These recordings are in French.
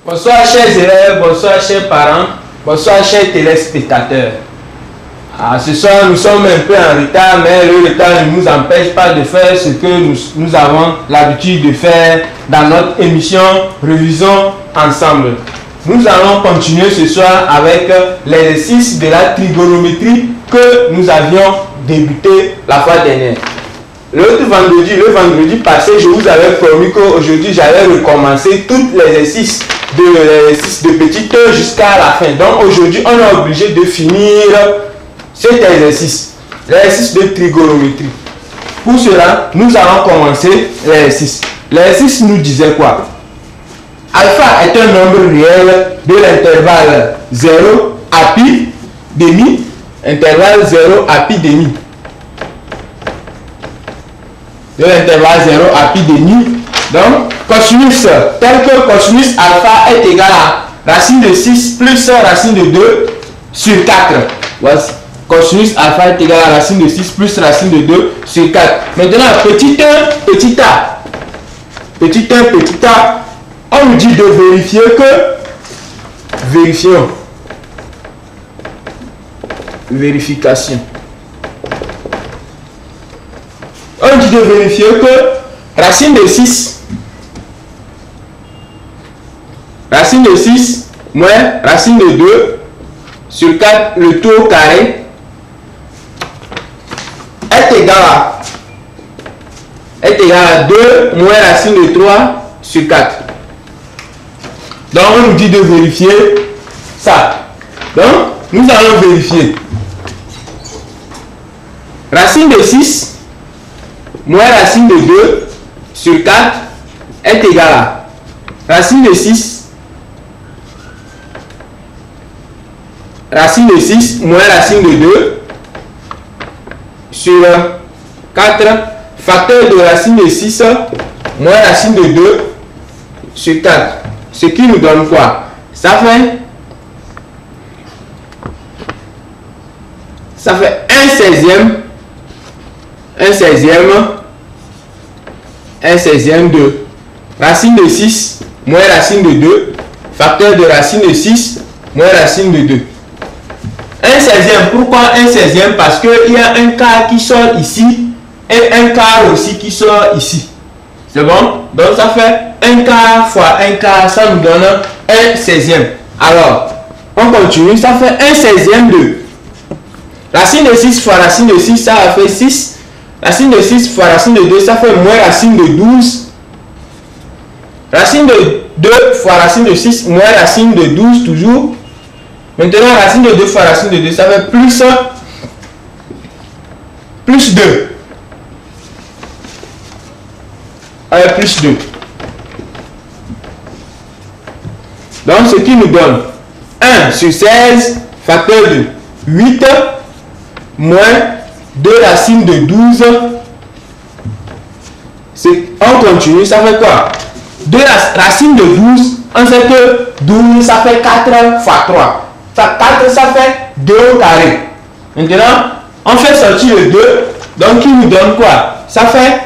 Bonsoir chers élèves, bonsoir chers parents, bonsoir chers téléspectateurs. Ce soir nous sommes un peu en retard, mais le retard ne nous empêche pas de faire ce que nous avons l'habitude de faire dans notre émission Révisons ensemble. Nous allons continuer ce soir avec l'exercice de la trigonométrie que nous avions débuté la fois dernière. Le vendredi passé, je vous avais promis qu'aujourd'hui j'allais recommencer tout l'exercice de petit 1 jusqu'à la fin. Donc aujourd'hui, on est obligé de finir cet exercice, l'exercice de trigonométrie. Pour cela, nous allons commencer l'exercice. L'exercice nous disait quoi? Alpha est un nombre réel de l'intervalle 0 à pi demi, intervalle 0 à pi demi. De l'intervalle 0 à pi demi. Donc, cosinus, tel que cosinus alpha est égal à racine de 6 plus racine de 2 sur 4. Voici. Cosinus alpha est égal à racine de 6 plus racine de 2 sur 4. Maintenant, petit 1, petit a. Petit 1, petit a. On nous dit de vérifier que... Vérifions. Vérification. On dit de vérifier que racine de 6 moins racine de 2 sur 4, le tout au carré, est égal à 2 moins racine de 3 sur 4. Donc on nous dit de vérifier ça. Donc nous allons vérifier. Racine de 6 moins racine de 2 sur 4 est égal à racine de 6 moins racine de 2 sur 4, facteur de racine de 6 moins racine de 2 sur 4. Ce qui nous donne quoi? Ça fait 1 16e de racine de 6 moins racine de 2, facteur de racine de 6 moins racine de 2. 1 16e, pourquoi 1 16e? Parce qu'il y a un quart qui sort ici et un quart aussi qui sort ici. C'est bon? Donc ça fait 1 quart fois 1 quart, ça nous donne 1 16e. Alors, on continue, ça fait 1 16e de racine de 6 fois racine de 6, ça a fait 6. Racine de 6 fois racine de 2, ça fait moins racine de 12. Racine de 2 fois racine de 6, moins racine de 12 toujours. Maintenant, racine de 2 fois racine de 2, ça fait plus 2. Avec plus 2. Donc, ce qui nous donne 1 sur 16, facteur de 8, moins 2 racines de 12. On continue, ça fait quoi? 2 racines de 12, on sait que 12, ça fait 4 fois 3. 4, ça fait 2 au carré. Maintenant, on fait sortir le 2, donc il nous donne quoi? Ça fait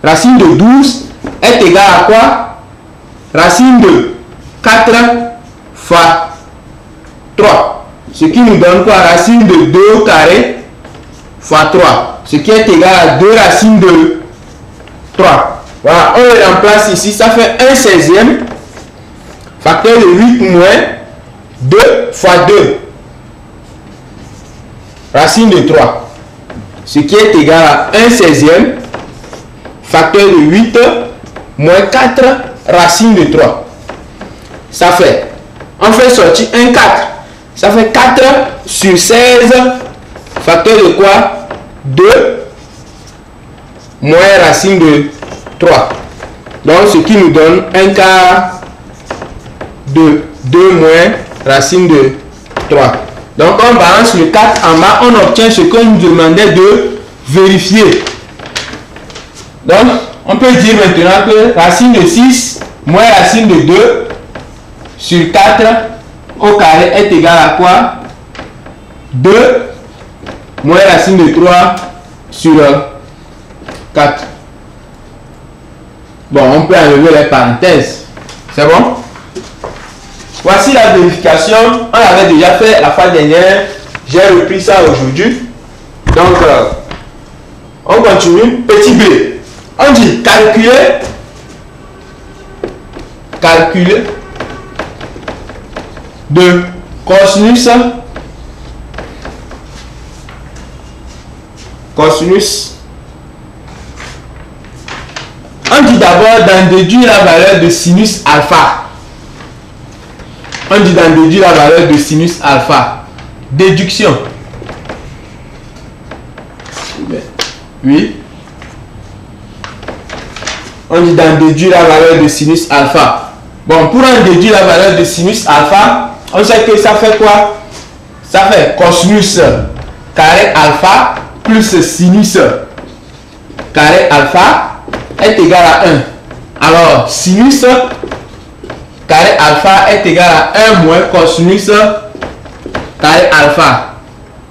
racine de 12 est égal à quoi? Racine de 4 fois 3. Ce qui nous donne quoi? Racine de 2 au carré fois 3. Ce qui est égal à 2 racines de 3. Voilà, on le remplace ici, ça fait 1 16e. Facteur de 8 moins 2 fois 2. Racine de 3. Ce qui est égal à 1 16e. Facteur de 8 moins 4 racine de 3. Ça fait, on fait sortir 1 4. Ça fait 4 sur 16. Facteur de quoi? 2 moins racine de 3. Donc ce qui nous donne 1 quart de 2 moins racine de 3. Donc on balance le 4 en bas, on obtient ce qu'on nous demandait de vérifier. Donc on peut dire maintenant que racine de 6 moins racine de 2 sur 4 au carré est égal à quoi? 2 moins racine de 3 sur 4. Bon, on peut enlever les parenthèses. C'est bon? Voici la vérification. On l'avait déjà fait la fois dernière. J'ai repris ça aujourd'hui. Donc, on continue. Petit b. On dit calculer. Calculer de cosinus. On dit d'abord d'en déduire la valeur de sinus alpha. On dit d'en déduire la valeur de sinus alpha. Déduction. Oui. On dit d'en déduire la valeur de sinus alpha. Bon, pour en déduire la valeur de sinus alpha, on sait que ça fait quoi? Ça fait cosinus carré alpha plus sinus carré alpha est égal à 1. Alors, sinus carré alpha est égal à 1 moins cosinus carré alpha.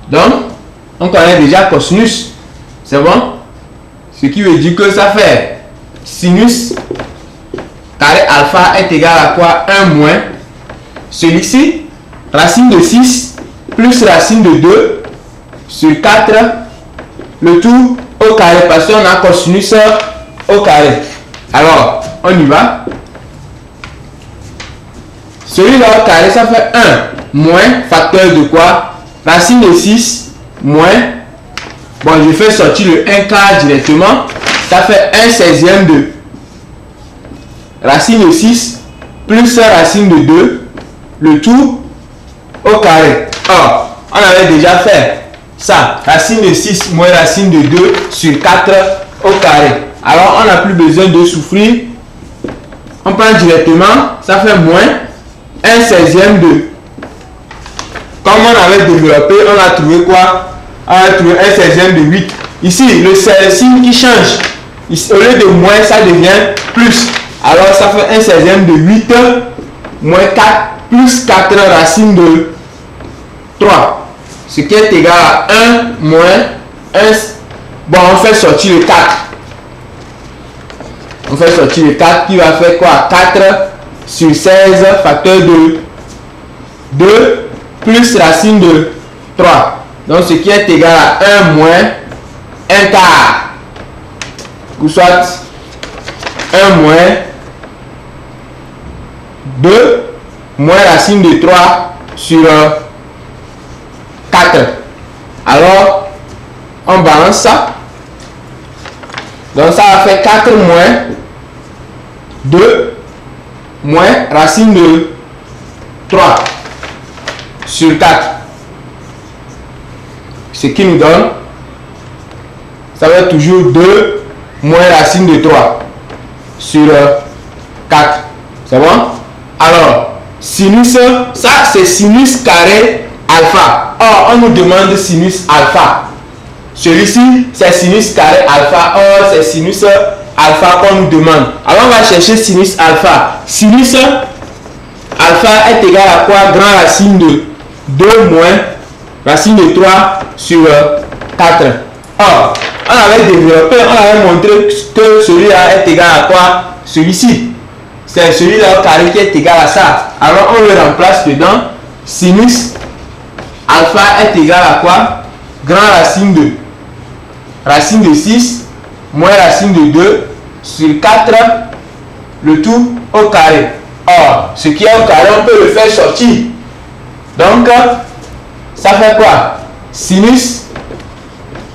Donc, on connaît déjà cosinus. C'est bon? Ce qui veut dire que ça fait sinus carré alpha est égal à quoi? 1 moins celui-ci, racine de 6 plus racine de 2 sur 4, le tout au carré, parce qu'on a cosinus au carré. Alors, on y va. Celui-là au carré, ça fait 1 moins facteur de quoi? Racine de 6 moins, bon, je fais sortir le 1 quart directement, ça fait 1 16e de racine de 6 plus racine de 2, le tout au carré. Or, on avait déjà fait ça, racine de 6 moins racine de 2 sur 4 au carré. Alors, on n'a plus besoin de souffrir. On prend directement, ça fait moins 1 16e de. Comme on avait développé, on a trouvé quoi? On a trouvé 1 16e de 8. Ici, le signe qui change. Ici, au lieu de moins, ça devient plus. Alors, ça fait 1 16e de 8 moins 4 plus 4 racine de 3. Ce qui est égal à 1 moins 1. Bon, on fait sortir le 4. On fait sortir le 4 qui va faire quoi? 4 sur 16 facteur de 2 plus racine de 3. Donc, ce qui est égal à 1 moins 1 quart. Ou soit 1 moins 2 moins racine de 3 sur 4. Alors, on balance ça. Donc, ça va faire 4 moins 2 moins racine de 3 sur 4. Ce qui nous donne, ça va être toujours 2 moins racine de 3 sur 4. C'est bon? Alors, sinus, ça c'est sinus carré alpha. Or, on nous demande sinus alpha. Celui-ci, c'est sinus carré alpha. Or, c'est sinus alpha qu'on nous demande. Alors, on va chercher sinus alpha. Sinus alpha est égal à quoi? Grand racine de 2 moins racine de 3 sur 4. Or, on avait développé, on avait montré que celui-là est égal à quoi? Celui-ci. C'est celui-là au carré qui est égal à ça. Alors, on le remplace dedans. Sinus alpha est égal à quoi? Grand racine de 6 moins racine de 2 sur 4, le tout au carré. Or, ce qui est au carré, on peut le faire sortir. Donc, ça fait quoi? Sinus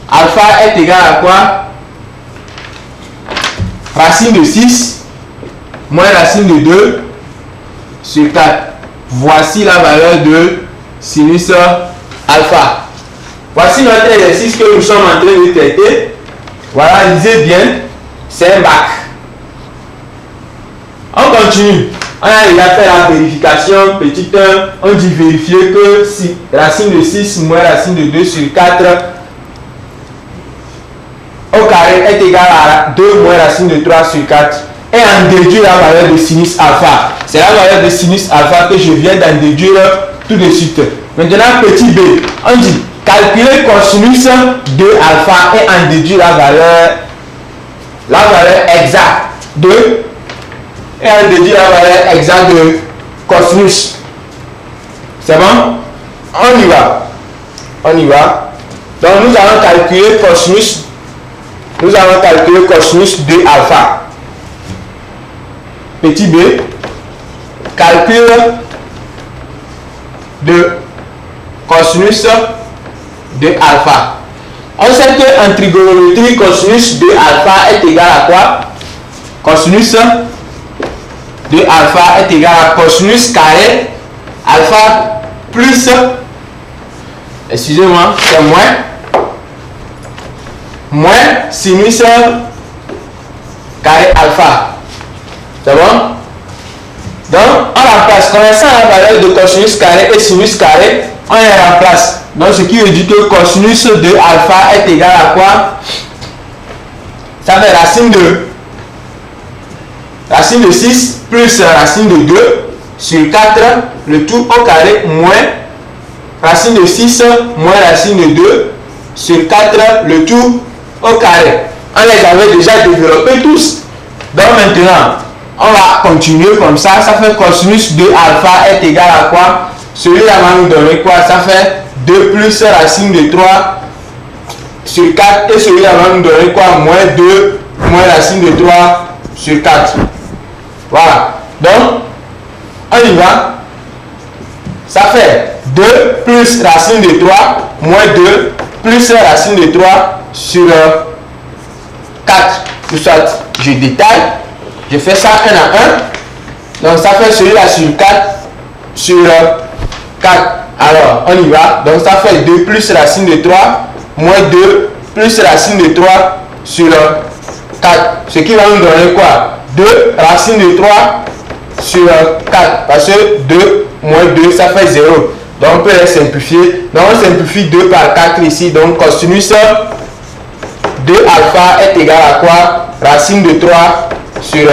alpha est égal à quoi? Racine de 6 moins racine de 2 sur 4. Voici la valeur de sinus alpha. Voici notre exercice que nous sommes en train de traiter. Voilà, lisez bien. C'est un bac. On continue. On a déjà fait la vérification. Petit 1, on dit vérifier que si racine de 6 moins racine de 2 sur 4 au carré est égal à 2 moins racine de 3 sur 4. Et en déduire la valeur de sinus alpha. C'est la valeur de sinus alpha que je viens d'en déduire tout de suite. Maintenant, petit b, on dit calculer cosinus de alpha et en déduire la valeur exacte 2 et on déduit la valeur exacte de cosinus. C'est bon? On y va. On y va. Donc nous allons calculer cosinus. Nous allons calculer cosinus de alpha. Petit b. Calcul de cosinus de alpha. On sait qu'en trigonométrie, cosinus de alpha est égal à quoi? Cosinus de alpha est égal à cosinus carré alpha plus, excusez-moi, c'est moins sinus carré alpha. C'est bon? Donc, on remplace, connaissant la valeur de cosinus carré et sinus carré, on les remplace. Donc, ce qui veut dire que cosinus de alpha est égal à quoi? Ça fait racine de 6 plus racine de 2 sur 4, le tout au carré, moins racine de 6 moins racine de 2 sur 4, le tout au carré. On les avait déjà développés tous. Donc, maintenant, on va continuer comme ça. Ça fait cosinus de alpha est égal à quoi? Celui-là va nous donner quoi? Ça fait 2 plus racine de 3 sur 4. Et celui-là va nous donner quoi? Moins 2 moins racine de 3 sur 4. Voilà. Donc, on y va. Ça fait 2 plus racine de 3 moins 2 plus racine de 3 sur 4. Tout ça, je détaille. Je fais ça 1 à 1. Donc, ça fait celui-là sur 4 sur 4. Alors, on y va. Donc, ça fait 2 plus racine de 3 moins 2 plus racine de 3 sur 4. Ce qui va nous donner quoi? 2 racine de 3 sur 4. Parce que 2 moins 2, ça fait 0. Donc, on peut les simplifier. Donc, on simplifie 2 par 4 ici. Donc, cosinus de alpha est égal à quoi? Racine de 3 sur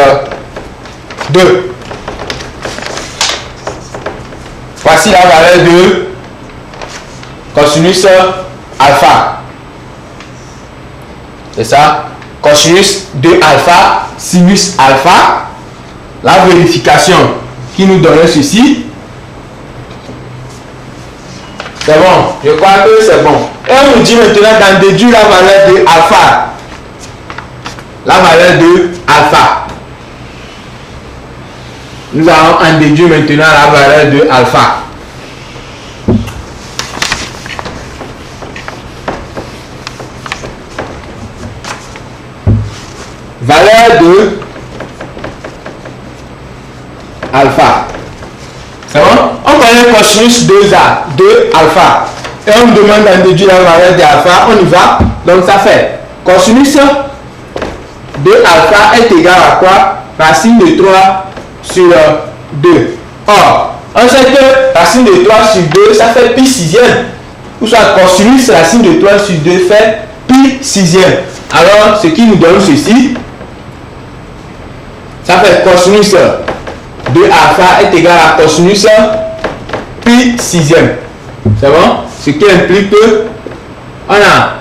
2. Voici la valeur de cosinus alpha. C'est ça. Cosinus de alpha, sinus alpha. La vérification qui nous donne ceci. C'est bon. Je crois que c'est bon. Et on nous dit maintenant d'en déduire la valeur de alpha. La valeur de alpha. Nous allons en déduire maintenant la valeur de alpha. Valeur de alpha. C'est bon? On connaît cosinus 2A, 2 alpha. Et on me demande d'en déduire la valeur de alpha. On y va. Donc ça fait cosinus de alpha est égal à quoi? Racine de 3 sur 2. Or, on sait que racine de 3 sur 2, ça fait pi sixième. Ou soit cosinus racine de 3 sur 2 fait pi sixième. Alors, ce qui nous donne ceci, ça fait cosinus de alpha est égal à cosinus pi sixième. C'est bon? Ce qui implique que on a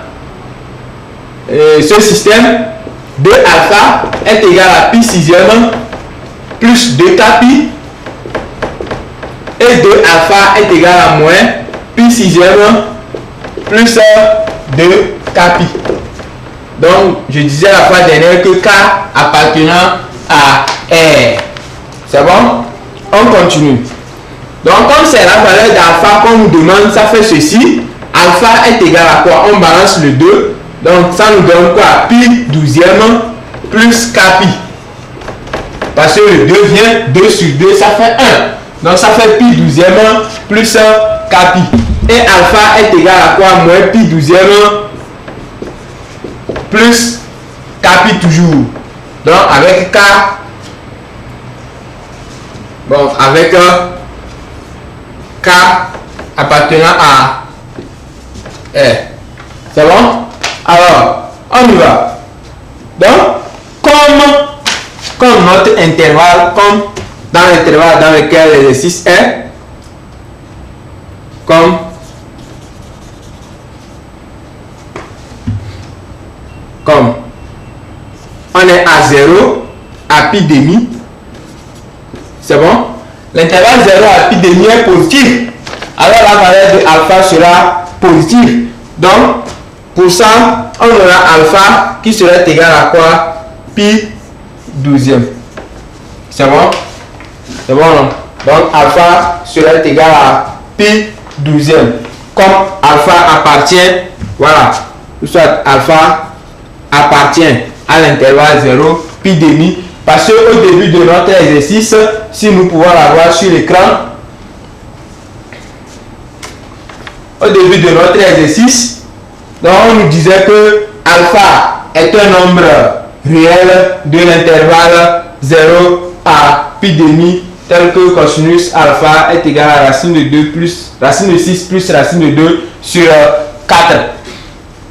ce système de alpha est égal à pi sixième plus 2k pi et 2 alpha est égal à moins pi sixième plus 2k pi. Donc, je disais la fois dernière que k appartenant à R. C'est bon? On continue. Donc, comme c'est la valeur d'alpha qu'on nous demande, ça fait ceci. Alpha est égal à quoi? On balance le 2. Donc, ça nous donne quoi? Pi douzième plus k pi. Parce que le 2 vient 2 sur 2, ça fait 1. Donc, ça fait pi douzième plus k pi. Et alpha est égal à quoi? Moins pi douzième plus k pi toujours. Donc, avec k, bon, avec k appartenant à R. C'est bon? Alors, on y va. Donc, comme notre intervalle, comme dans l'intervalle dans lequel l'exercice est, comme on est à 0, à pi demi. C'est bon? L'intervalle 0 à pi demi est positif. Alors la valeur de alpha sera positive. Donc, pour ça, on aura alpha qui serait égal à quoi? Pi 12e. C'est bon? C'est bon, non? Donc, alpha serait égal à pi 12e. Comme alpha appartient, voilà, soit alpha appartient à l'intervalle 0, pi demi, parce qu'au début de notre exercice, si nous pouvons l'avoir sur l'écran, au début de notre exercice, donc on nous disait que alpha est un nombre réel de l'intervalle 0 à pi demi, tel que cosinus alpha est égal à racine de 2 plus racine de 6 plus racine de 2 sur 4.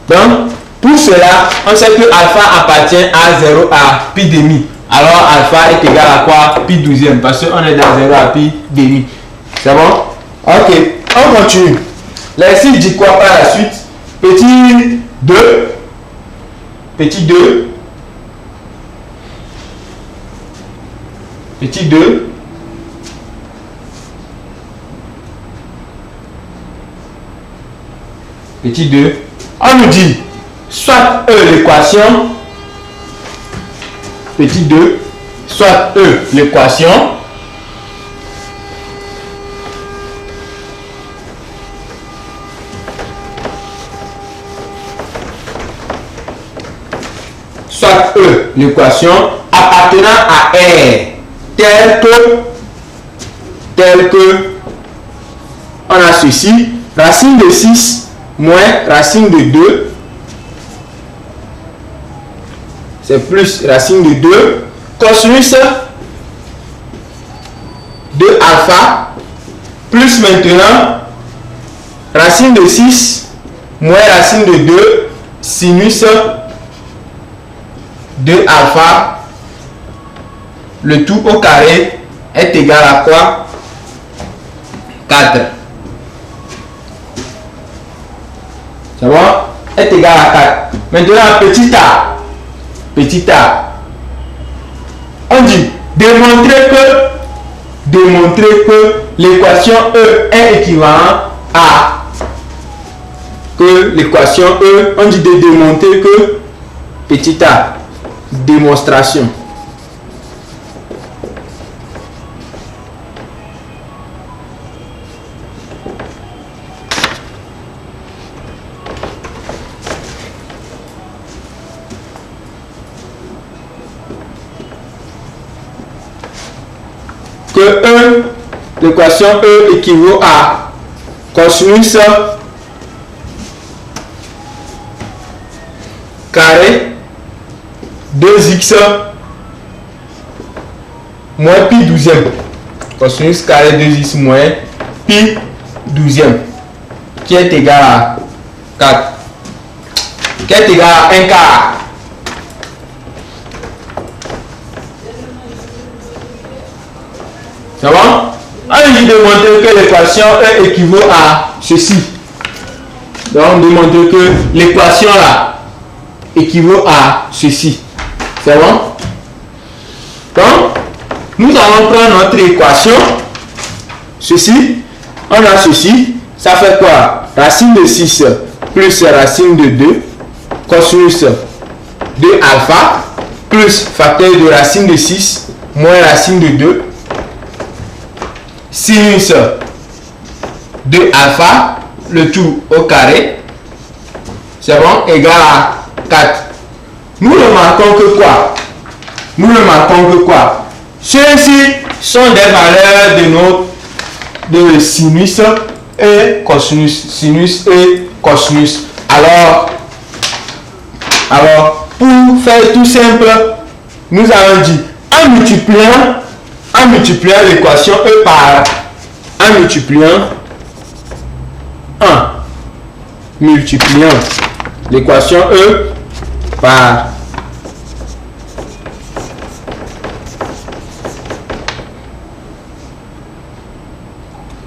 Donc, pour cela, on sait que alpha appartient à 0 à pi demi. Alors, alpha est égal à quoi? Pi 12e, parce qu'on est dans 0 à pi demi. C'est bon? Ok, on continue. L'exercice dit quoi par la suite? Petit 2. Petit 2. Petit 2. Petit 2. On nous dit soit l'équation, petit 2, soit l'équation, soit l'équation appartenant à R tel que on a ceci, racine de 6 moins racine de 2, c'est plus racine de 2, cosinus de alpha, plus maintenant racine de 6 moins racine de 2, sinus de alpha, le tout au carré est égal à quoi? 4. C'est bon? Est égal à 4. Maintenant, petit a. On dit démontrer que l'équation E est équivalente à l'équation E. On dit de démontrer que petit a. Démonstration. Que l'équation E équivaut à cosinus carré 2x moins pi 12e. Cosinus carré 2x moins pi 12e qui est égal à 4. Qui est égal à 1 quart. C'est bon? On dit démontrer que l'équation E équivaut à ceci. Donc, démontrer que l'équation là équivaut à ceci. C'est bon? Donc, nous allons prendre notre équation. Ceci, on a ceci. Ça fait quoi? Racine de 6 plus racine de 2, cosinus de alpha, plus facteur de racine de 6, moins racine de 2, sinus de alpha, le tout au carré. C'est bon? Égal à 4. Nous remarquons que quoi? Nous remarquons que quoi? Ceux-ci sont des valeurs de sinus et cosinus. Sinus et cosinus. Alors, pour faire tout simple, nous allons dire en multipliant l'équation E par en multipliant l'équation E par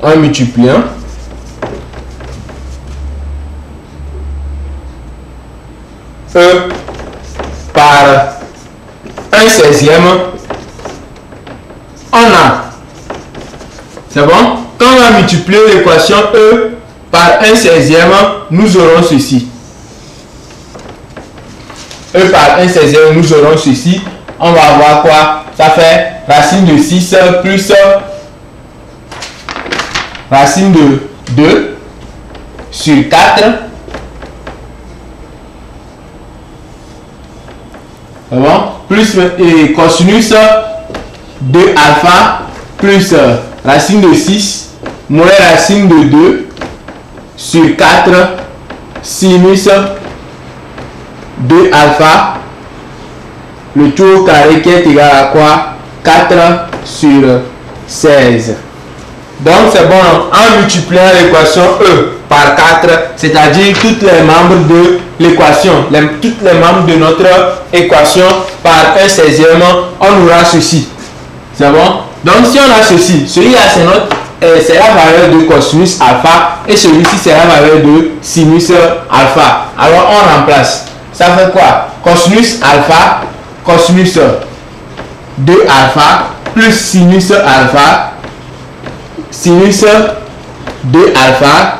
en multipliant E par 1/16 on a, c'est bon? Quand on va multiplier l'équation E par 1/16e, nous aurons ceci. E par 1/16e, nous aurons ceci. On va avoir quoi? Ça fait racine de 6 plus racine de 2 sur 4. C'est bon? Plus et cosinus de alpha plus racine de 6 moins racine de 2 sur 4 sinus de alpha, le tout au carré qui est égal à quoi? 4 sur 16. Donc c'est bon, en multipliant l'équation E par 4, c'est-à-dire toutes les membres de l'équation, toutes les membres de notre équation par 1/16e, on aura ceci. C'est bon? Donc si on a ceci, celui-là c'est la valeur de cosinus alpha et celui-ci c'est la valeur de sinus alpha. Alors on remplace. Ça fait quoi? Cosinus alpha, cosinus de alpha plus sinus alpha, sinus de alpha,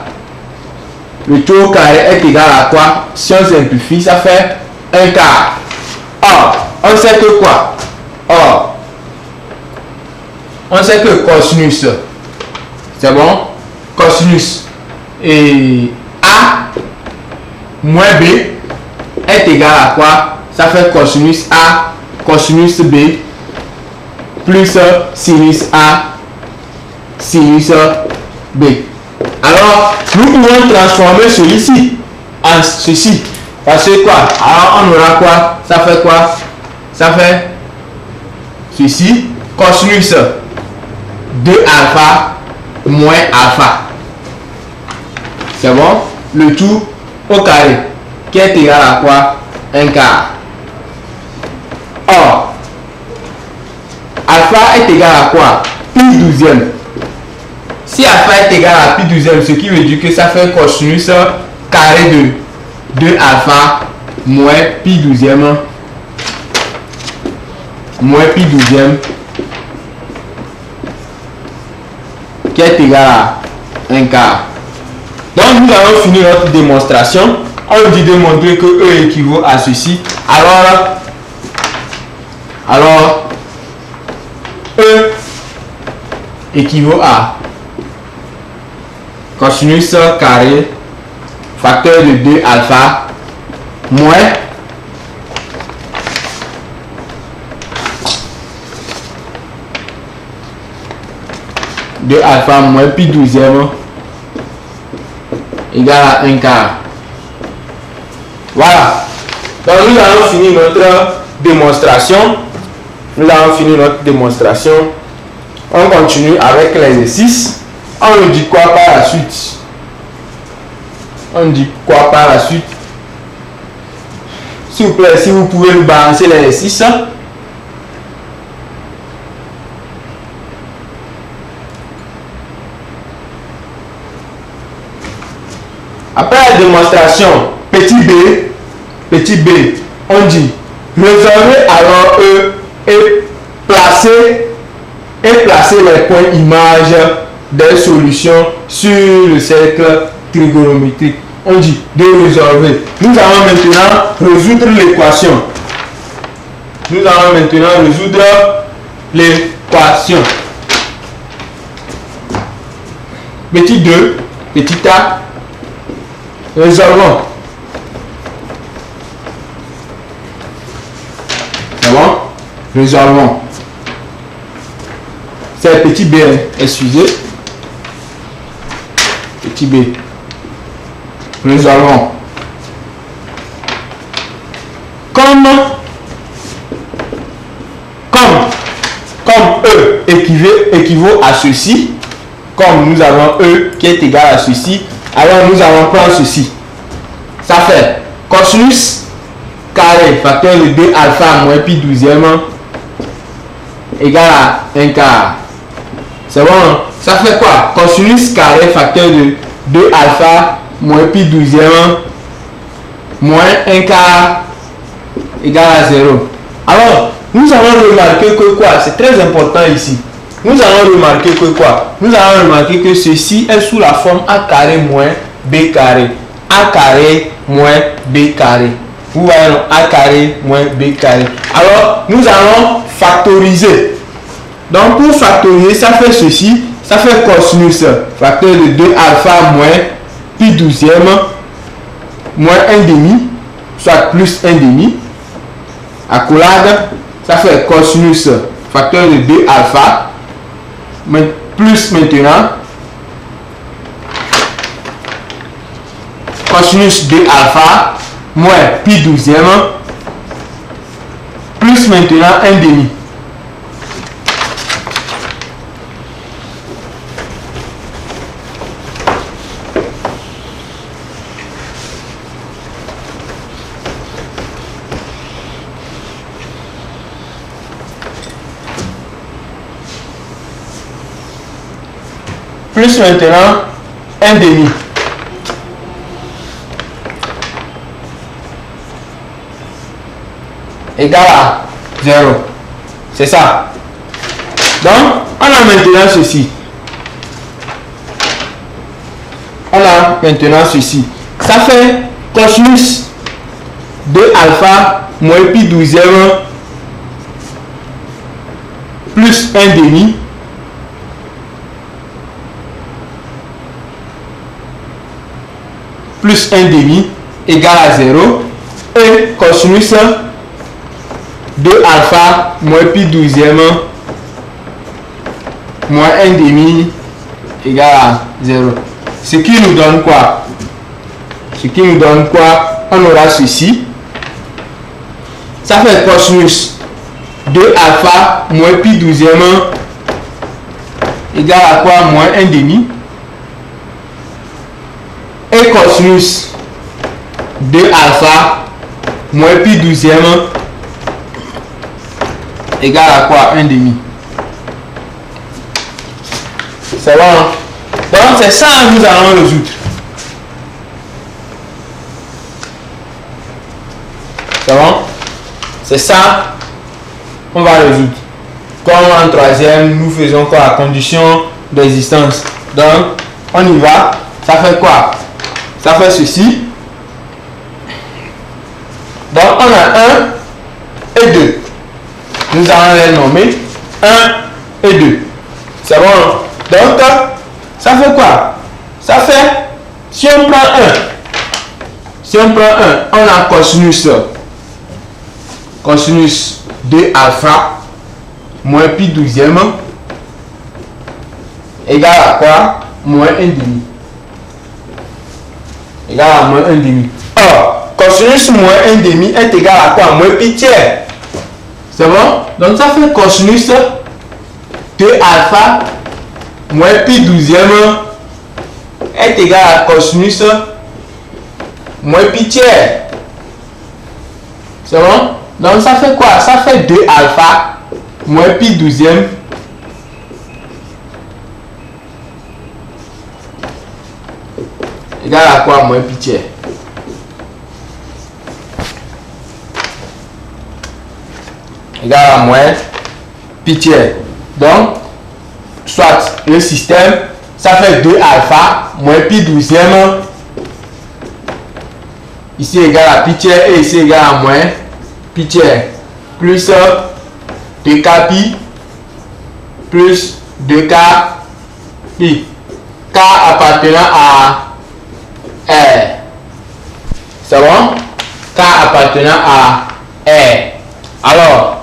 le tout au carré est égal à quoi? Si on simplifie, ça fait 1 quart. Or, on sait que quoi? Or, on sait que cosinus, c'est bon? Cosinus et A moins B est égal à quoi? Ça fait cosinus A, cosinus B plus sinus A, sinus B. Alors, nous pouvons transformer celui-ci en ceci. Parce que quoi? Alors, on aura quoi? Ça fait quoi? Ça fait ceci, cosinus de alpha moins alpha. C'est bon? Le tout au carré qui est égal à quoi? 1 quart. Or, alpha est égal à quoi? Pi 12e. Si alpha est égal à pi 12e, ce qui veut dire que ça fait cosinus carré de alpha moins pi 12e moins pi 12e qui est égal à 1 quart. Donc nous avons fini notre démonstration. On dit de montrer que E équivaut à ceci. Alors E équivaut à cosinus carré facteur de 2 alpha moins de alpha moins pi 12e égal à 1 quart. Voilà. Donc nous avons fini notre démonstration. On continue avec l'exercice. On nous dit quoi par la suite? S'il vous plaît, si vous pouvez nous balancer l'exercice. Après la démonstration, petit b, on dit résolvez alors E et placer les points images des solutions sur le cercle trigonométrique. On dit de résolver. Nous allons maintenant résoudre l'équation. Petit 2, petit a, résolvons. C'est bon? Résolvons. C'est petit b, excusez. Petit b. Résolvons. Comme E équivaut à ceci, comme nous avons E qui est égal à ceci, alors nous allons prendre ceci. Ça fait cosinus carré facteur de 2 alpha moins pi 12e égal à 1 quart. C'est bon? Ça fait quoi? Cosinus carré facteur de 2 alpha moins pi 12e moins 1 quart égale à 0. Alors, nous allons remarquer que quoi? C'est très important ici. nous allons remarquer que quoi? Nous allons remarquer que ceci est sous la forme a carré moins b carré. A carré moins b carré. Vous voyez, a carré moins b carré. Alors, nous allons factoriser. Donc, pour factoriser, ça fait ceci. Ça fait cosinus facteur de 2 alpha moins pi 12e moins 1 demi, soit plus 1 demi. Accolade, ça fait cosinus facteur de 2 alpha plus maintenant cosinus 2 alpha moins pi 12e plus maintenant 1 demi. Plus maintenant 1 demi. Égal à 0. C'est ça. Donc, on a maintenant ceci. On a maintenant ceci. Ça fait cosinus de alpha moins pi 12e plus 1 demi plus 1 demi égale à 0 et cosinus de alpha moins pi 12e moins 1 demi égale à 0. Ce qui nous donne quoi? Ce qui nous donne quoi? On aura ceci. Ça fait cosinus de alpha moins pi 12e égale à quoi? Moins 1 demi. Et cosinus de alpha moins pi 12e égale à quoi? 1 demi. C'est bon? Donc c'est ça que nous allons résoudre. C'est bon? C'est ça qu'on va résoudre. Comme en troisième, nous faisons quoi? La condition d'existence. Donc on y va. Ça fait quoi? Ça fait ceci. Donc on a 1 et 2. Nous allons les nommer 1 et 2. C'est bon? Donc ça fait quoi? Ça fait, si on prend 1, on a cosinus de alpha moins pi 12e égale à quoi? Moins 1 demi. Égal à moins 1 demi. Or, cosinus moins 1 demi est égal à quoi? Moins pi tiers. C'est bon? Donc ça fait cosinus de alpha moins pi 12e est égal à cosinus moins pi tiers. C'est bon? Donc ça fait quoi? Ça fait 2 alpha moins pi 12e égal à quoi? Moins pi tiers. Égal à moins pi tiers. Donc, soit le système, ça fait 2 alpha moins pi 12e ici égal à pi tiers et ici égal à moins pi tiers plus 2k pi plus 2k pi. K appartenant à R. C'est bon? K appartenant à R. Alors,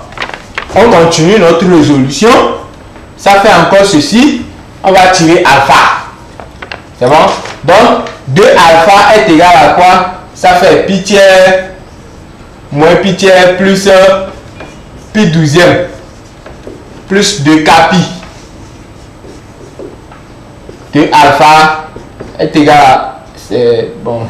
on continue notre résolution. Ça fait encore ceci. On va tirer alpha. C'est bon? Donc, 2 alpha est égal à quoi? Ça fait pi tiers moins pi tiers plus pi 12e plus 2k pi. 2 alpha est égal à... C'est bon.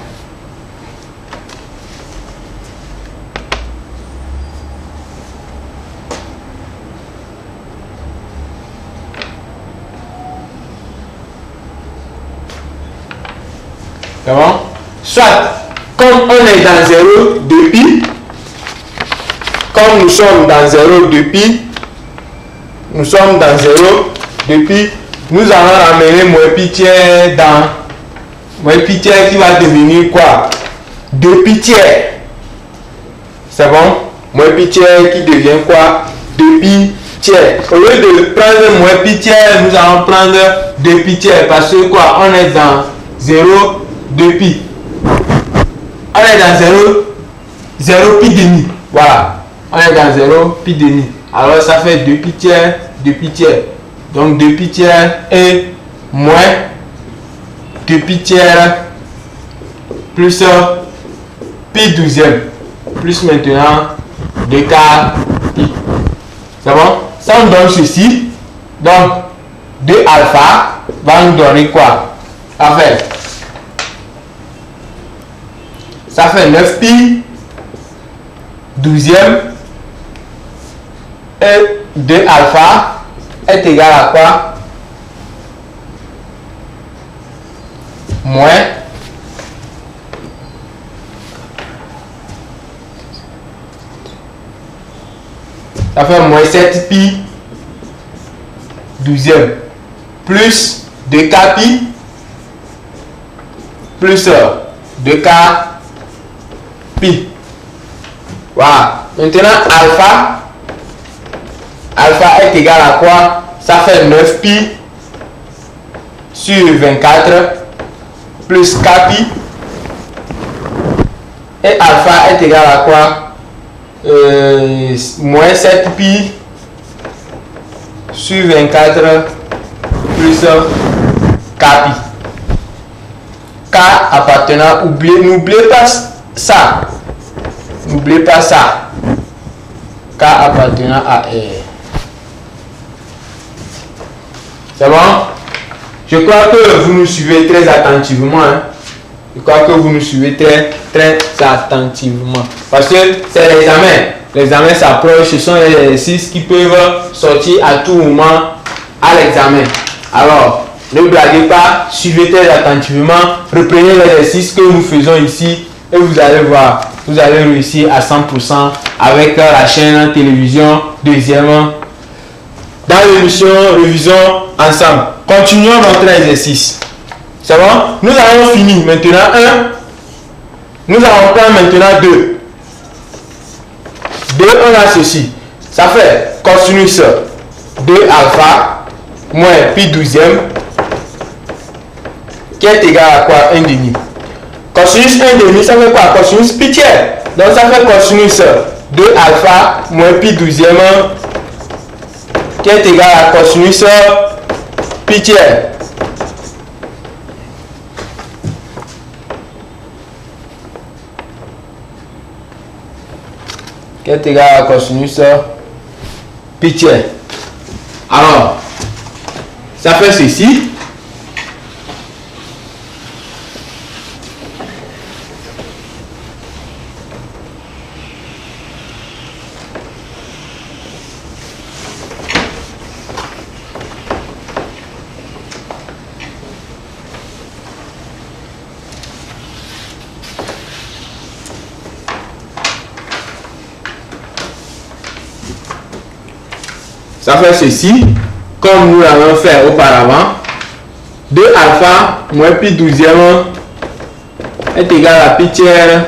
C'est bon? Soit, comme on est dans 0 de pi, comme nous sommes dans 0 de pi, nous sommes dans 0. Depuis, nous allons ramener moins pi tiers dans moins pi tiers qui va devenir quoi? 2 pi tiers. C'est bon? Moins pi tiers qui devient quoi? 2 pi tiers. Au lieu de prendre moins pi tiers, nous allons prendre 2 pi tiers parce que quoi? On est dans 0, 2 pi. On est dans 0 pi demi. Voilà. On est dans 0 pi demi. Alors ça fait 2 pi tiers, 2 pi tiers. Donc 2 pi tiers et moins 2 pi tiers plus pi douzième. Plus maintenant 2 quarts pi. C'est bon? Ça on donne ceci. Donc 2 alpha va nous donner quoi? Ça fait 9 pi douzième et 2 alpha est égal à quoi? Moins ça fait moins 7 pi douzième plus 2 k pi plus 2 k pi. Voilà. Maintenant alpha est égal à quoi? Ça fait 9 pi sur 24 plus k pi. Et alpha est égal à quoi? Moins 7 pi sur 24 plus k pi. K appartenant, n'oubliez pas ça. N'oubliez pas ça. K appartenant à R. C'est bon? Je crois que vous nous suivez très attentivement. Hein? Je crois que vous nous suivez très attentivement. Parce que c'est l'examen. L'examen s'approche. Ce sont les exercices qui peuvent sortir à tout moment à l'examen. Alors, ne blaguez pas. Suivez très attentivement. Reprenez l'exercice que nous faisons ici. Et vous allez voir. Vous allez réussir à 100% avec la chaîne télévision. Deuxièmement, dans l'émission Révision ensemble. Continuons notre exercice. C'est bon? Nous avons fini maintenant 1. Nous allons prendre maintenant 2. 2, on a ceci. Ça fait cosinus 2 alpha moins pi douzième qui est égal à quoi? 1 demi. Cosinus 1 demi, ça fait quoi? Cosinus pi tiers. Donc ça fait cosinus 2 alpha moins pi douzième qui est égal à cosinus pi tiers. Qui est égal à cosinus pi tiers. Alors, ça fait ceci. Ça fait ceci, comme nous l'avons fait auparavant. 2 alpha moins pi douzième est égal à pi tiers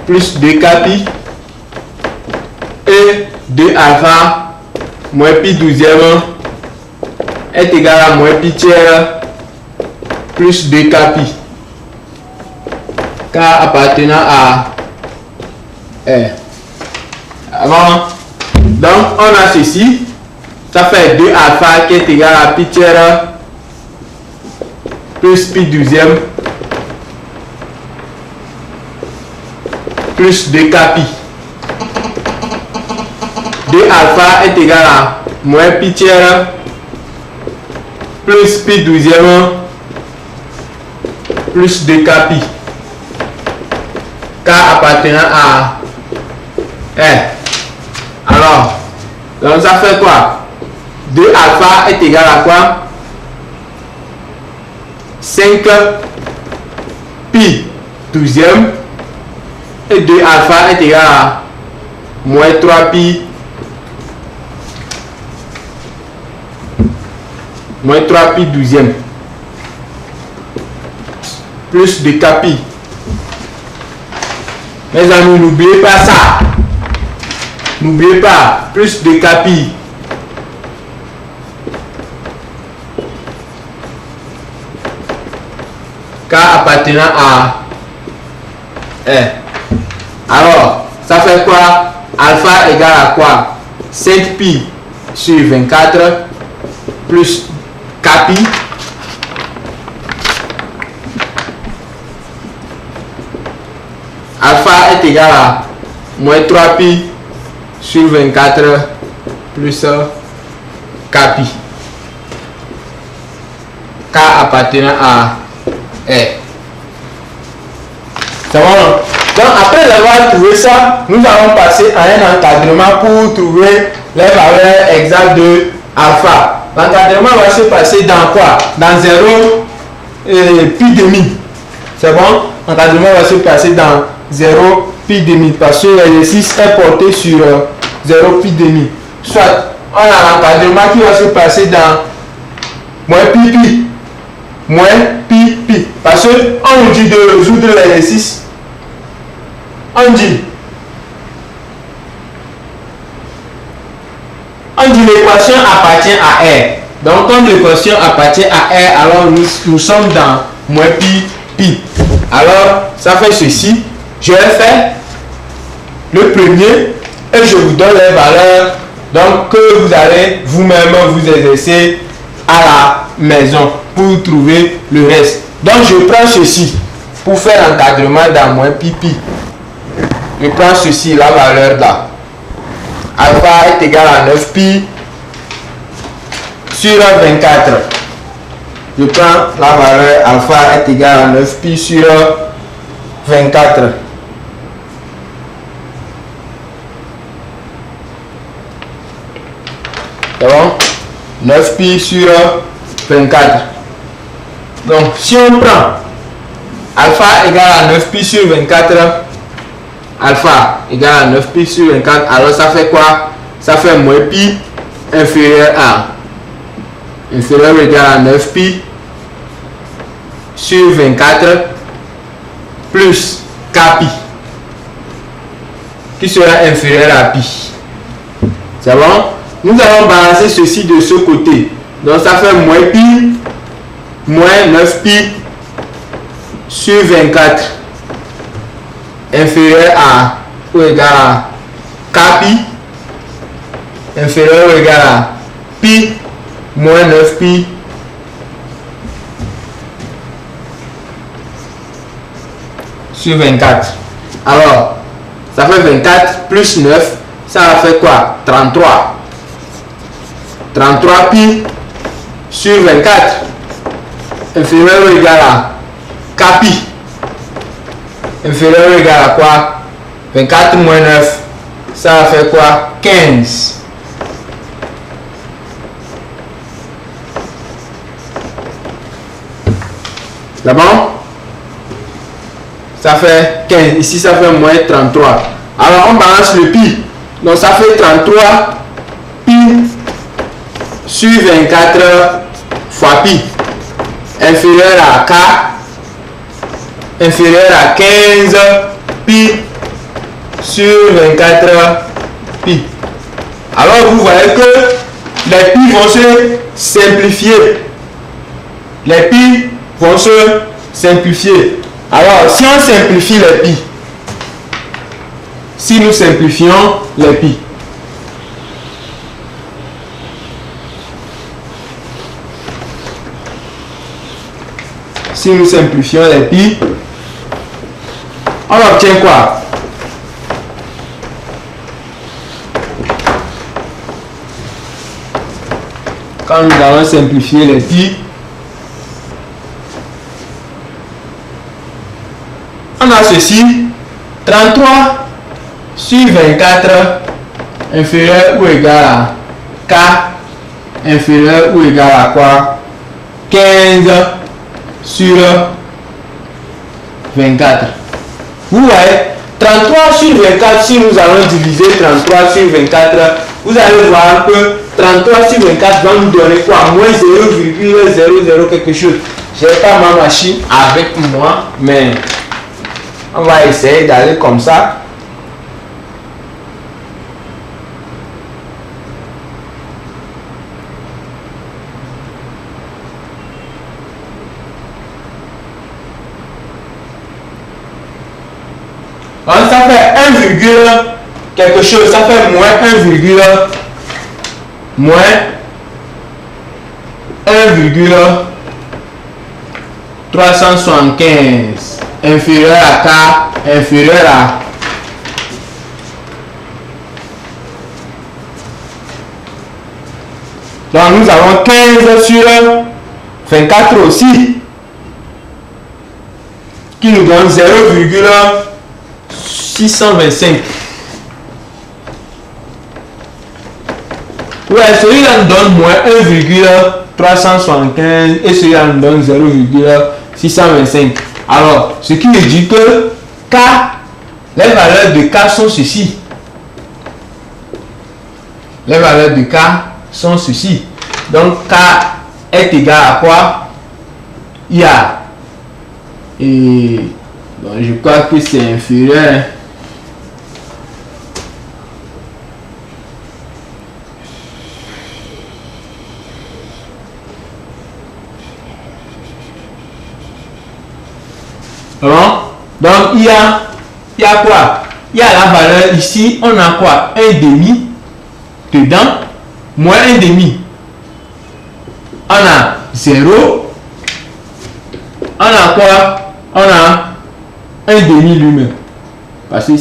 plus 2 k pi. Et 2 alpha moins pi douzième est égal à moins pi tiers plus 2 k pi. K appartenant à R. Avant, donc on a ceci. Ça fait 2 alpha qui est égal à pi tiers plus pi douzième plus 2 k pi. 2 alpha est égal à moins pi tiers plus pi douzième plus 2 k pi. K appartenant à R. Alors, donc ça fait quoi? 2 alpha est égal à quoi? 5 pi douzième et 2 alpha est égal à moins 3 pi moins 3 pi 12e. Plus de kpi. Mes amis, n'oubliez pas ça. N'oubliez pas, plus de kpi. K appartenant à R. Alors, ça fait quoi? Alpha égale à quoi? 5 pi sur 24 plus kpi. Alpha est égal à moins 3 pi sur 24 plus kpi. K appartenant à R. C'est bon? Donc après avoir trouvé ça, nous allons passer à un encadrement pour trouver les valeurs exactes de alpha. L'encadrement va se passer dans quoi? Dans 0 et pi demi. C'est bon? L'encadrement va se passer dans 0 pi demi parce que l'exercice est porté sur 0 pi demi. Soit on a l'encadrement qui va se passer dans moins pi pi. Moins pi pi. Parce qu'on nous dit de résoudre l'exercice. On dit l'équation appartient à R. Donc comme l'équation appartient à R, alors nous sommes dans moins pi pi. Alors ça fait ceci. Je vais faire le premier et je vous donne les valeurs donc que vous allez vous-même vous exercer à la maison pour trouver le reste. Donc je prends ceci pour faire l'encadrement dans moins pi pi. Je prends ceci, la valeur là. Alpha est égal à 9 pi sur 24. Je prends la valeur alpha est égal à 9 pi sur 24. C'est bon? 9 pi sur 24. Donc si on prend alpha égale à 9 pi sur 24, alpha égale à 9 pi sur 24, alors ça fait quoi? Ça fait moins pi inférieur à inférieur ou égal à 9 pi sur 24 plus kpi qui sera inférieur à pi. C'est bon? Nous allons balancer ceci de ce côté. Donc ça fait moins pi moins 9 pi sur 24 inférieur à ou égal à kpi inférieur ou égal à pi moins 9 pi sur 24. Alors, ça fait 24 plus 9, ça va faire quoi? 33. 33 pi sur 24 inférieur ou égal à kpi inférieur ou égal à quoi? 24 moins 9, ça va faire quoi? 15. C'est bon? Ça fait 15. Ici, ça fait moins 33. Alors, on balance le pi. Donc, ça fait 33 pi sur 24 fois pi inférieur à k inférieur à 15 pi sur 24 pi. Alors vous voyez que les pi vont se simplifier. Les pi vont se simplifier. Alors si on simplifie les pi, si nous simplifions les pi, si nous simplifions les pi, on obtient quoi? Quand nous allons simplifier les pi, on a ceci, 33 sur 24 inférieur ou égal à k inférieur ou égal à quoi? 15 sur 24. Vous voyez, 33 sur 24, si nous allons diviser 33 sur 24, vous allez voir que 33 sur 24 va nous donner quoi? Moins 0,00 quelque chose. Je n'ai pas ma machine avec moi, mais on va essayer d'aller comme ça. Alors, ça fait 1, quelque chose, ça fait moins 1,375 inférieur à K, inférieur à donc nous avons 15 sur 24 aussi qui nous donne 0,625. Ouais, celui-là nous donne moins 1,375 et celui-là nous donne 0,625. Alors, ce qui me dit que K, les valeurs de K sont ceci. Les valeurs de K sont ceci. Donc, K est égal à quoi? Il y a, et bon, je crois que c'est inférieur. Donc il y a quoi? Il y a la valeur ici, on a quoi? 1,5 dedans, moins 1,5. On a 0. On a quoi? On a 1,5 lui-même. Parce que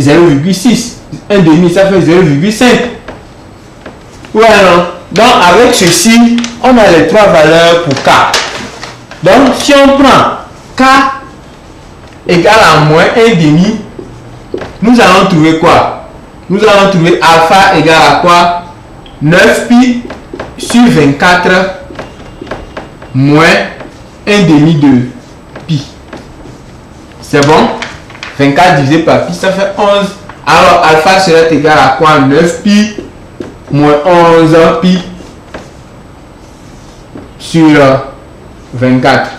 0,6. 1,5 ça fait 0,5. Ouais, non. Donc avec ceci, on a les trois valeurs pour K. Donc si on prend K égale à moins 1,5, nous allons trouver quoi? Nous allons trouver alpha égale à quoi? 9pi sur 24 moins 1,5 de pi. C'est bon? 24 divisé par pi, ça fait 11. Alors alpha serait égal à quoi? 9pi moins 11 pi sur 24.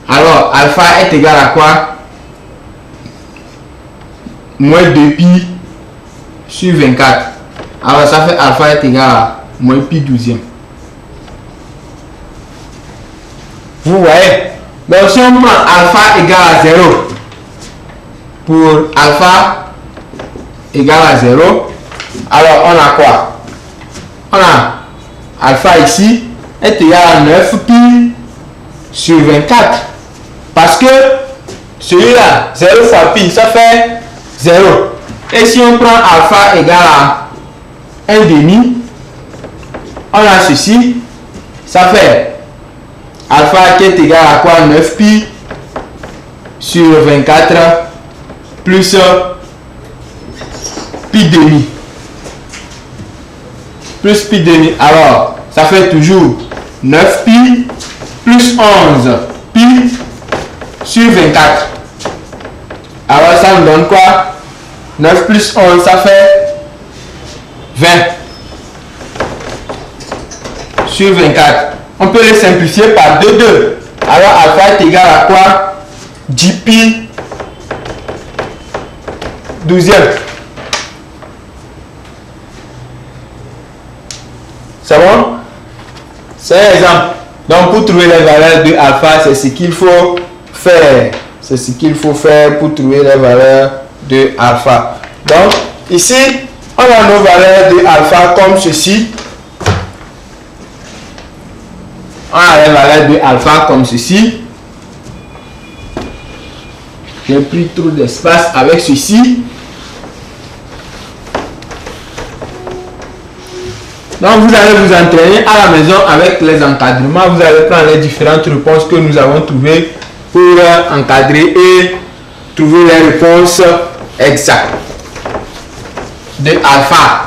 Alors, alpha est égal à quoi? Moins 2pi sur 24. Alors, ça fait alpha est égal à moins pi 12e. Vous voyez? Donc, si on prend alpha égal à 0, pour alpha égal à 0, alors on a quoi? On a alpha ici est égal à 9pi sur 24. Parce que celui-là, 0 fois pi, ça fait 0. Et si on prend alpha égal à 1,5, on a ceci, ça fait alpha qui est égal à quoi? 9pi sur 24 plus pi demi. Plus pi demi. Alors, ça fait toujours 9pi plus 11 pi sur 24. Alors ça nous donne quoi? 9 plus 11, ça fait 20 sur 24. On peut le simplifier par 2. Alors alpha est égal à quoi? 10 pi 12e. C'est bon? C'est un exemple. Donc pour trouver les valeurs de alpha, c'est ce qu'il faut faire. C'est ce qu'il faut faire pour trouver les valeurs de alpha. Donc ici, on a nos valeurs de alpha comme ceci. On a les valeurs de alpha comme ceci. J'ai pris trop d'espace avec ceci. Donc vous allez vous entraîner à la maison avec les encadrements. Vous allez prendre les différentes réponses que nous avons trouvées pour encadrer et trouver les réponses exactes de alpha.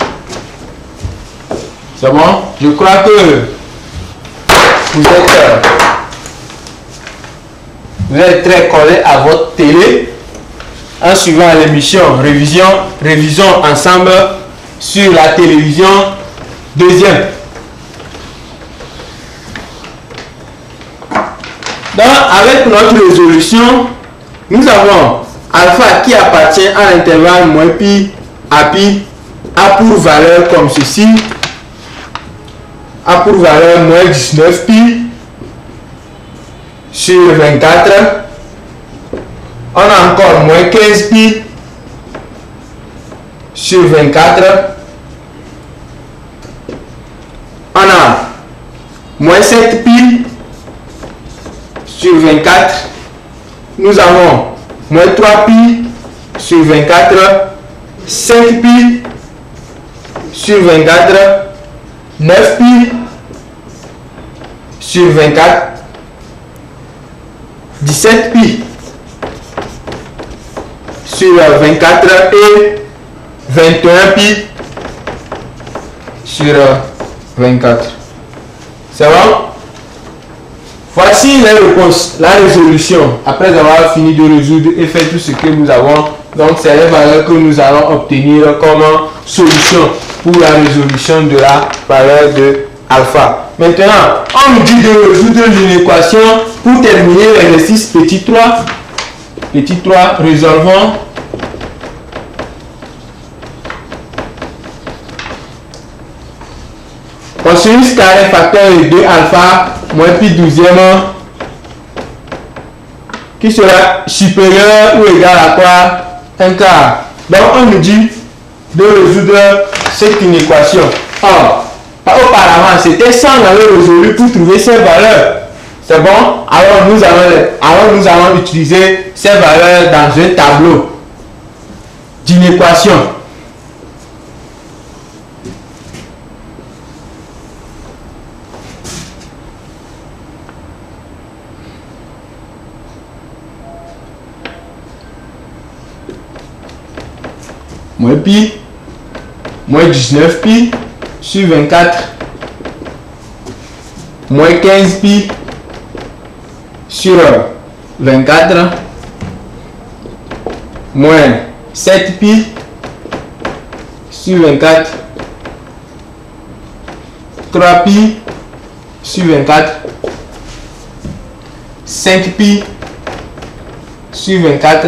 C'est bon? Je crois que vous êtes très collés à votre télé en suivant l'émission révision ensemble sur la télévision Deuxième. Donc, avec notre résolution, nous avons alpha qui appartient à l'intervalle moins pi à pi a pour valeur comme ceci, a pour valeur moins 19 pi sur 24. On a encore moins 15 pi sur 24. On a moins 7 pi sur 24. Nous avons moins 3 pi sur 24. 5 pi sur 24. 9 pi sur 24. 17 pi sur 24 et 21 pi sur 24. C'est bon? Voici les réponses, la résolution, après avoir fini de résoudre et faire tout ce que nous avons. Donc, c'est les valeurs que nous allons obtenir comme solution pour la résolution de la valeur de alpha. Maintenant, on nous dit de résoudre une équation pour terminer l'exercice petit 3. Petit 3, résolvons. Cosinus carré facteur de 2 alpha moins pi 12e qui sera supérieur ou égal à quoi? 1 quart. Donc on nous dit de résoudre cette inéquation. Or, auparavant c'était ça, on avait résolu pour trouver ces valeurs. C'est bon? Alors nous allons utiliser ces valeurs dans un tableau d'inéquation. Moins pi, moins 19 pi sur 24, moins 15 pi sur 24, moins 7 pi sur 24, 3 pi sur 24, 5 pi sur 24,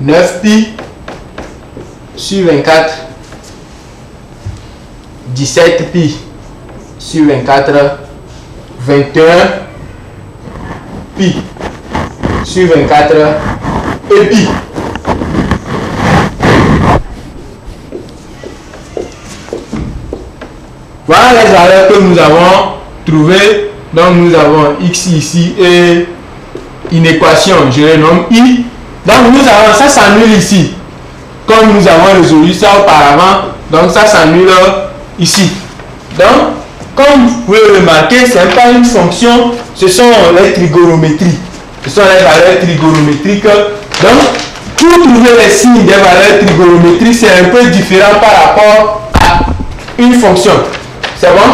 9 pi sur 24, 17 pi sur 24, 21 pi sur 24 et pi. Voilà les valeurs que nous avons trouvées. Donc nous avons x ici et une équation, je le nomme i. Donc nous avons, ça s'annule ici, comme nous avons résolu ça auparavant, donc ça s'annule ici. Donc, comme vous pouvez remarquer, ce n'est pas une fonction, ce sont les trigonométries. Ce sont les valeurs trigonométriques. Donc, pour trouver les signes des valeurs trigonométriques, c'est un peu différent par rapport à une fonction. C'est bon?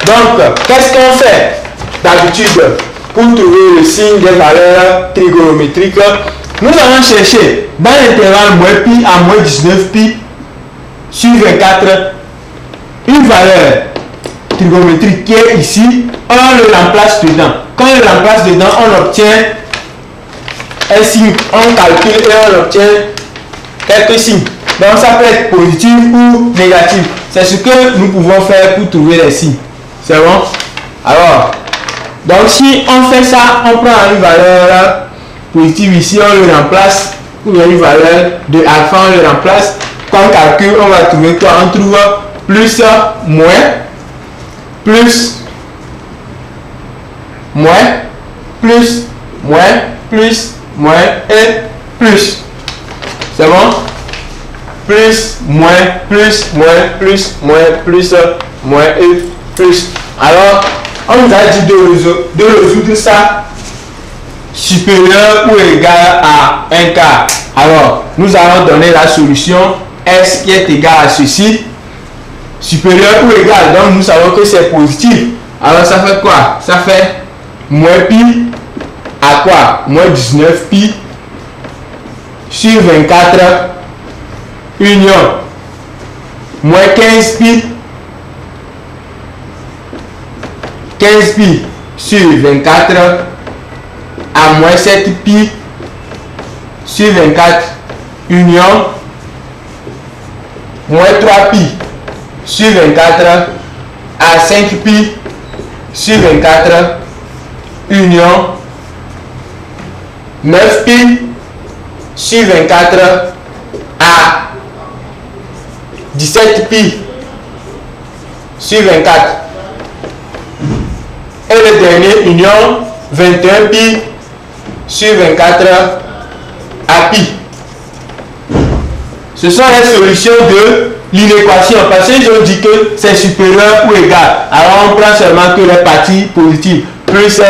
Donc, qu'est-ce qu'on fait d'habitude pour trouver le signe des valeurs trigonométriques? Nous allons chercher dans l'intervalle moins pi à moins 19 pi sur 24 une valeur trigonométrique qui est ici. On le remplace dedans. Quand on le remplace dedans, on obtient un signe. On calcule et on obtient quelques signes. Donc ça peut être positif ou négatif. C'est ce que nous pouvons faire pour trouver les signes. C'est bon? Alors, donc si on fait ça, on prend une valeur positive ici, on le remplace, ou bien une valeur de alpha, on le remplace. Quand on calcule, on va trouver quoi? On trouve plus, moins, plus, moins, plus, moins, plus, moins et plus. C'est bon? Plus, moins, plus, moins, plus, moins, plus, moins et plus. Alors, on nous a dit de résoudre ça supérieur ou égal à 1 quart. Alors, nous allons donner la solution S qui est égal à ceci. Supérieur ou égal, donc nous savons que c'est positif. Alors, ça fait quoi? Ça fait moins pi à quoi? Moins 19 pi sur 24 union moins 15 pi. 15 pi sur 24 à moins 7 pi sur 24 union moins 3 pi sur 24 à 5 pi sur 24 union 9 pi sur 24 à 17 pi sur 24 et le dernier union 21 pi sur 24 à pi. Ce sont les solutions de l'inéquation parce qu'ils ont dit que c'est supérieur ou égal. Alors on prend seulement que les parties positives. Plus.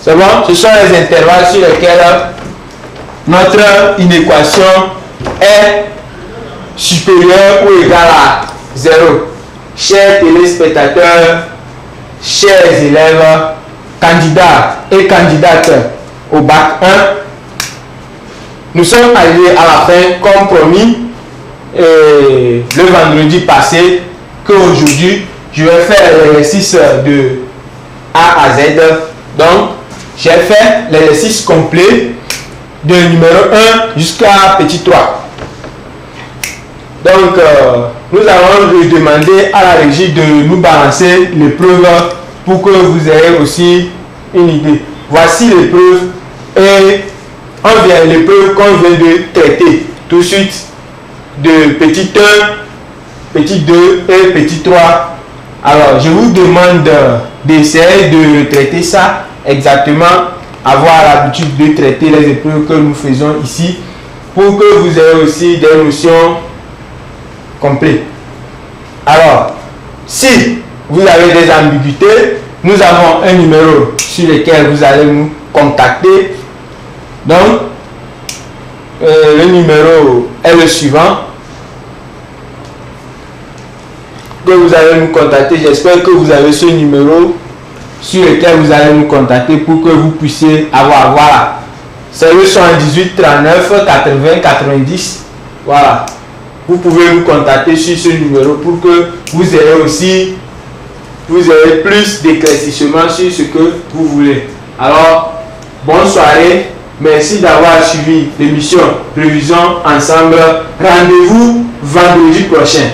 C'est bon? Ce sont les intervalles sur lesquels notre inéquation est supérieure ou égale à 0. Chers téléspectateurs, chers élèves, candidats et candidates au bac 1, nous sommes arrivés à la fin comme promis le vendredi passé qu'aujourd'hui je vais faire l'exercice de A à Z. Donc j'ai fait l'exercice complet de numéro 1 jusqu'à petit 3. Donc nous allons demander à la régie de nous balancer l'épreuve pour que vous ayez aussi une idée. Voici l'épreuve et on vient l'épreuve qu'on vient de traiter tout de suite de petit 1, petit 2 et petit 3. Alors je vous demande d'essayer de traiter ça exactement, avoir l'habitude de traiter les épreuves que nous faisons ici pour que vous ayez aussi des notions complètes. Alors si vous avez des ambiguïtés, nous avons un numéro sur lequel vous allez nous contacter. Donc le numéro est le suivant que vous allez nous contacter. J'espère que vous avez ce numéro sur lequel vous allez nous contacter pour que vous puissiez avoir, voilà, c'est le 78 39 80 90. Voilà, vous pouvez nous contacter sur ce numéro pour que vous ayez plus d'éclaircissement sur ce que vous voulez. Alors bonne soirée, merci d'avoir suivi l'émission Révision Ensemble. Rendez-vous vendredi prochain.